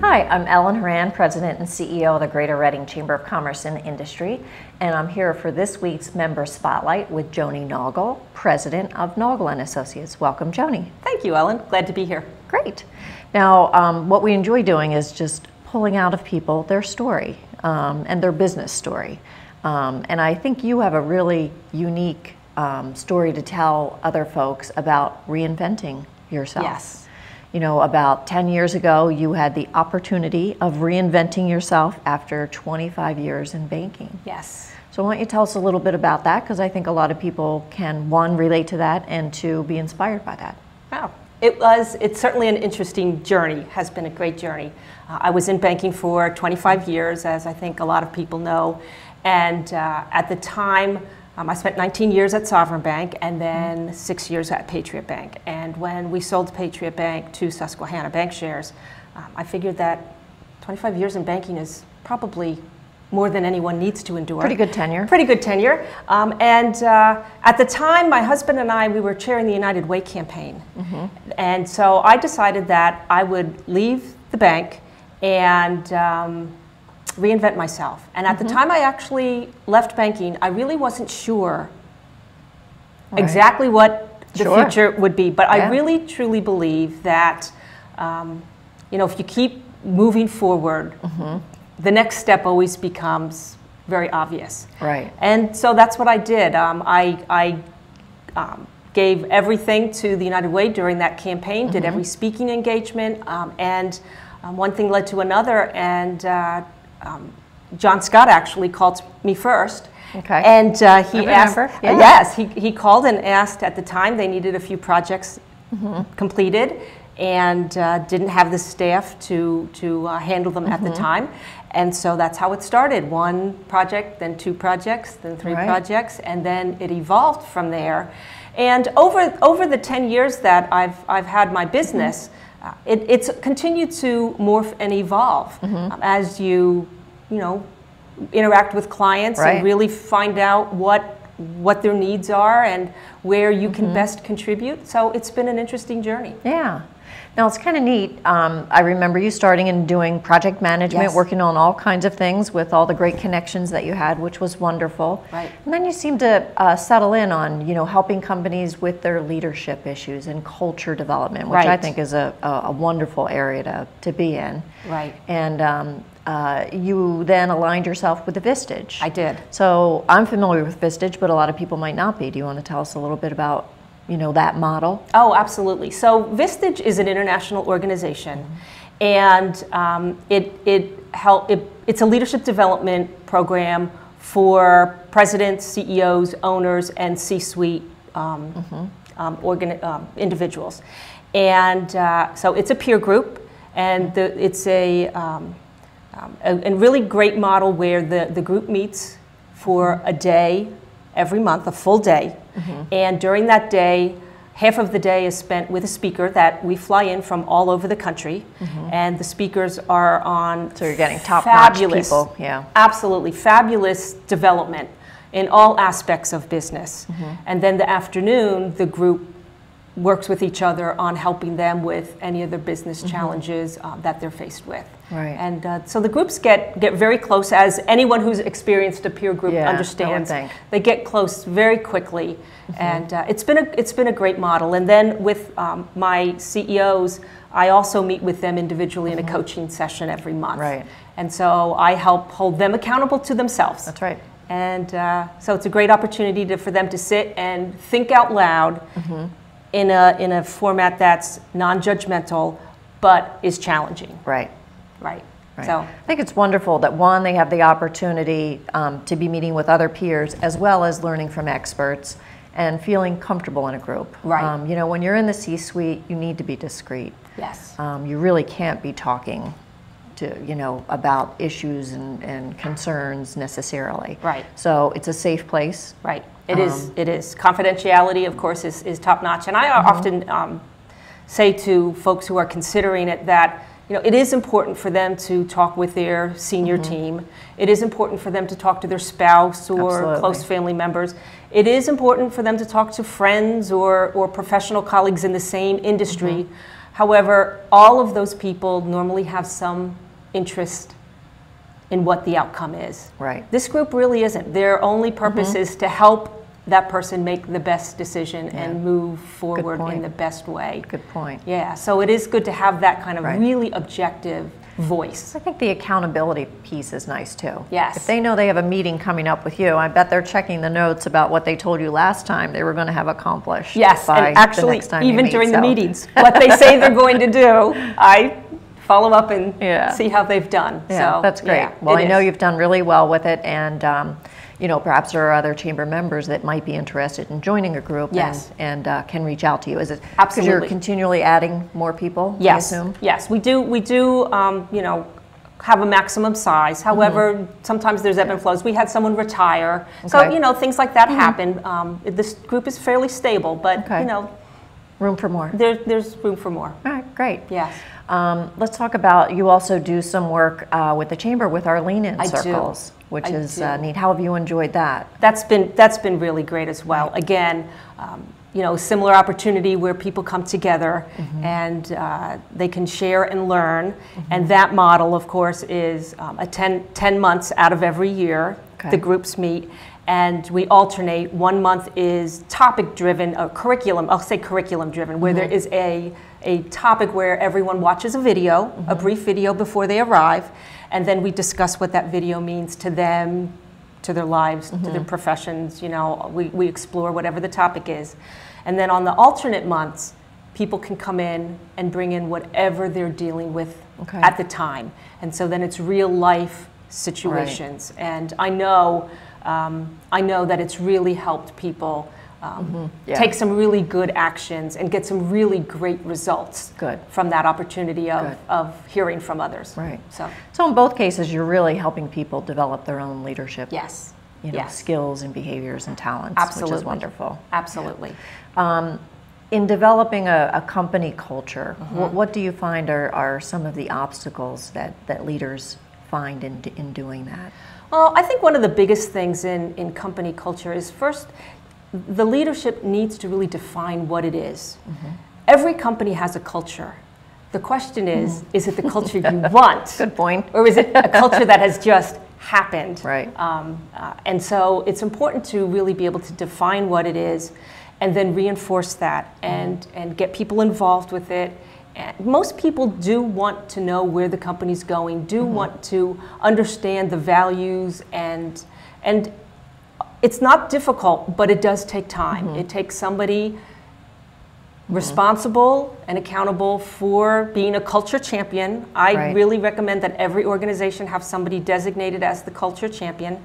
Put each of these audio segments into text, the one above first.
Hi, I'm Ellen Horan, President and CEO of the Greater Reading Chamber of Commerce and Industry, and I'm here for this week's Member Spotlight with Joni Naugle, President of Naugle & Associates. Welcome, Joni. Thank you, Ellen. Glad to be here. Great. Now, what we enjoy doing is just pulling out of people their story and their business story. And I think you have a really unique story to tell other folks about reinventing yourself. Yes. You know, about 10 years ago, you had the opportunity of reinventing yourself after 25 years in banking. Yes. So why don't you tell us a little bit about that, because I think a lot of people can, one, relate to that, and two, be inspired by that. Wow. It's certainly an interesting journey, has been a great journey. I was in banking for 25 years, as I think a lot of people know, and at the time, I spent 19 years at Sovereign Bank and then 6 years at Patriot Bank. And when we sold Patriot Bank to Susquehanna Bank shares, I figured that 25 years in banking is probably more than anyone needs to endure. Pretty good tenure. Pretty good tenure. At the time, my husband and I, we were chairing the United Way campaign. And so I decided that I would leave the bank and reinvent myself. And at the time I actually left banking, I really wasn't sure exactly what the future would be. But I really truly believe that, you know, if you keep moving forward, the next step always becomes very obvious. Right. And so that's what I did. I gave everything to the United Way during that campaign, did every speaking engagement, and one thing led to another, and John Scott actually called me first. Okay. And he asked, yeah. yes, he called and asked. At the time they needed a few projects completed, and didn't have the staff to handle them at the time. And so that's how it started. One project, then two projects, then three projects, and then it evolved from there. And over the 10 years that I've had my business, it's continued to morph and evolve as you know, interact with clients and really find out what their needs are and where you can best contribute. So it's been an interesting journey. Yeah. Now it's kind of neat. I remember you starting and doing project management, working on all kinds of things with all the great connections that you had, which was wonderful. Right. And then you seemed to settle in on, you know, helping companies with their leadership issues and culture development, which I think is a wonderful area to be in. Right. And you then aligned yourself with the Vistage. I did. So I'm familiar with Vistage, but a lot of people might not be. Do you want to tell us a little bit about, you know, that model? Oh, absolutely. So Vistage is an international organization, and it's a leadership development program for presidents, CEOs, owners, and C-suite individuals. And so it's a peer group, and it's a really great model where the group meets for a day every month, a full day. And during that day, half of the day is spent with a speaker that we fly in from all over the country. And the speakers are on So you're getting top-notch people. Absolutely fabulous development in all aspects of business. And then the afternoon, the group works with each other on helping them with any of their business challenges that they're faced with. Right. And so the groups get very close, as anyone who's experienced a peer group understands. They get close very quickly, and it's been a great model. And then with my CEOs, I also meet with them individually in a coaching session every month. Right. And so I help hold them accountable to themselves. That's right. And so it's a great opportunity for them to sit and think out loud in a format that's non-judgmental, but is challenging. Right. Right. So I think it's wonderful that, one, they have the opportunity to be meeting with other peers as well as learning from experts and feeling comfortable in a group. Right. You know, when you're in the C-suite, you need to be discreet. Yes. You really can't be talking to, you know, about issues and concerns necessarily. Right. So it's a safe place. Right. It is. Confidentiality, of course, is top notch. And I often say to folks who are considering it that, you know, it is important for them to talk with their senior team. It is important for them to talk to their spouse or close family members. It is important for them to talk to friends or professional colleagues in the same industry. However, all of those people normally have some interest in what the outcome is. Right. This group really isn't. Their only purpose is to help that person make the best decision and move forward in the best way. Good point. Yeah, so it is good to have that kind of really objective voice. I think the accountability piece is nice too. Yes. If they know they have a meeting coming up with you, I bet they're checking the notes about what they told you last time they were going to have accomplished. Yes, by and actually, the next time even you meet, during the meetings, what they say they're going to do, I follow up and see how they've done. Yeah, so, that's great. yeah, well, I know you've done really well with it, and you know, perhaps there are other chamber members that might be interested in joining a group and can reach out to you. Is it because you're continually adding more people? Yes, I assume? yes, we do. You know, have a maximum size. However, sometimes there's ebb and flows. We had someone retire, so you know, things like that happen. This group is fairly stable, but you know, room for more. There's room for more. All right, great. Yes. Let's talk about, you also do some work with the chamber with our lean-in circles, which is neat. How have you enjoyed that? That's been really great as well. Again, you know, similar opportunity where people come together and they can share and learn. And that model, of course, is 10 months out of every year. The groups meet. And we alternate. 1 month is topic-driven, or curriculum, I'll say curriculum-driven, where there is a topic where everyone watches a video, a brief video before they arrive, and then we discuss what that video means to them, to their lives, to their professions. You know, we explore whatever the topic is. And then on the alternate months, people can come in and bring in whatever they're dealing with at the time. And so then it's real-life situations. And I know that it's really helped people take some really good actions and get some really great results from that opportunity of hearing from others. Right. So in both cases, you're really helping people develop their own leadership. Yes. You know, skills and behaviors and talents, Absolutely. which is wonderful. Absolutely. In developing a company culture, what do you find are some of the obstacles that leaders find in doing that? Well, I think one of the biggest things in company culture is, first, the leadership needs to really define what it is. Every company has a culture. The question is it the culture you want? Good point. Or is it a culture that has just happened? Right. And so it's important to really be able to define what it is and then reinforce that and get people involved with it. And most people do want to know where the company's going, do want to understand the values, and it's not difficult, but it does take time. It takes somebody responsible and accountable for being a culture champion. I really recommend that every organization have somebody designated as the culture champion,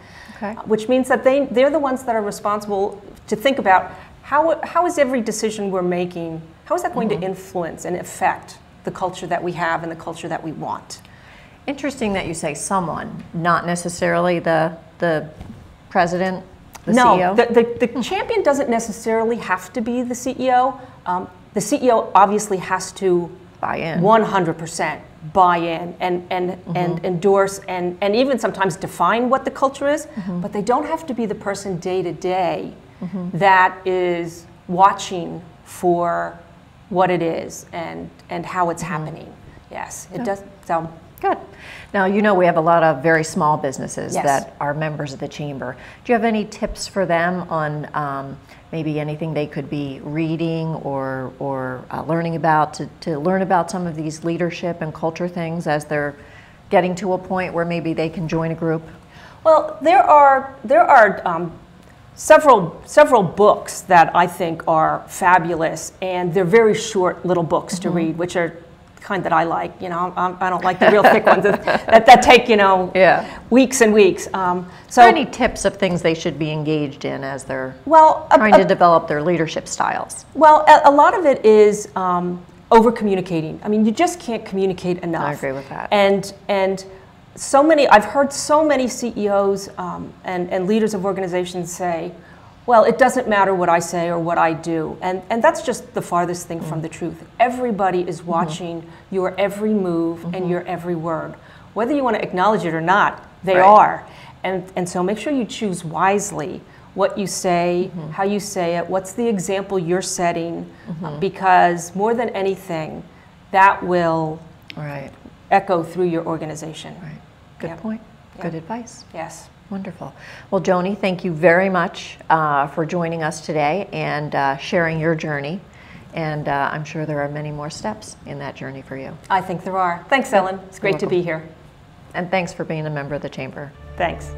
which means that they're the ones that are responsible to think about how is every decision we're making, how is that going to influence and affect the culture that we have and the culture that we want? Interesting that you say someone, not necessarily the president, the CEO? No, the champion doesn't necessarily have to be the CEO. The CEO obviously has to buy in, 100% buy in and endorse and even sometimes define what the culture is, but they don't have to be the person day to day that is watching for what it is and how it's happening. Yes, it does. So good. Now, you know, we have a lot of very small businesses that are members of the chamber. Do you have any tips for them on maybe anything they could be reading or learning about to learn about some of these leadership and culture things as they're getting to a point where maybe they can join a group? Well, there are several books that I think are fabulous, and they're very short little books to read, which are the kind that I like. You know, I don't like the real thick ones that take, you know, weeks and weeks. So, are there any tips of things they should be engaged in as they're trying to develop their leadership styles? Well, a lot of it is over communicating. I mean, you just can't communicate enough. I agree with that. And so many, I've heard so many CEOs and leaders of organizations say, well, it doesn't matter what I say or what I do. And that's just the farthest thing from the truth. Everybody is watching your every move and your every word. Whether you want to acknowledge it or not, they are. And so make sure you choose wisely what you say, how you say it, what's the example you're setting, because more than anything, that will Right. echo through your organization. Right. Good Yep. point. Yep. Good advice. Yes. Wonderful. Well, Joni, thank you very much for joining us today and sharing your journey. And I'm sure there are many more steps in that journey for you. I think there are. Thanks, Ellen. It's great to be here. And thanks for being a member of the Chamber. Thanks.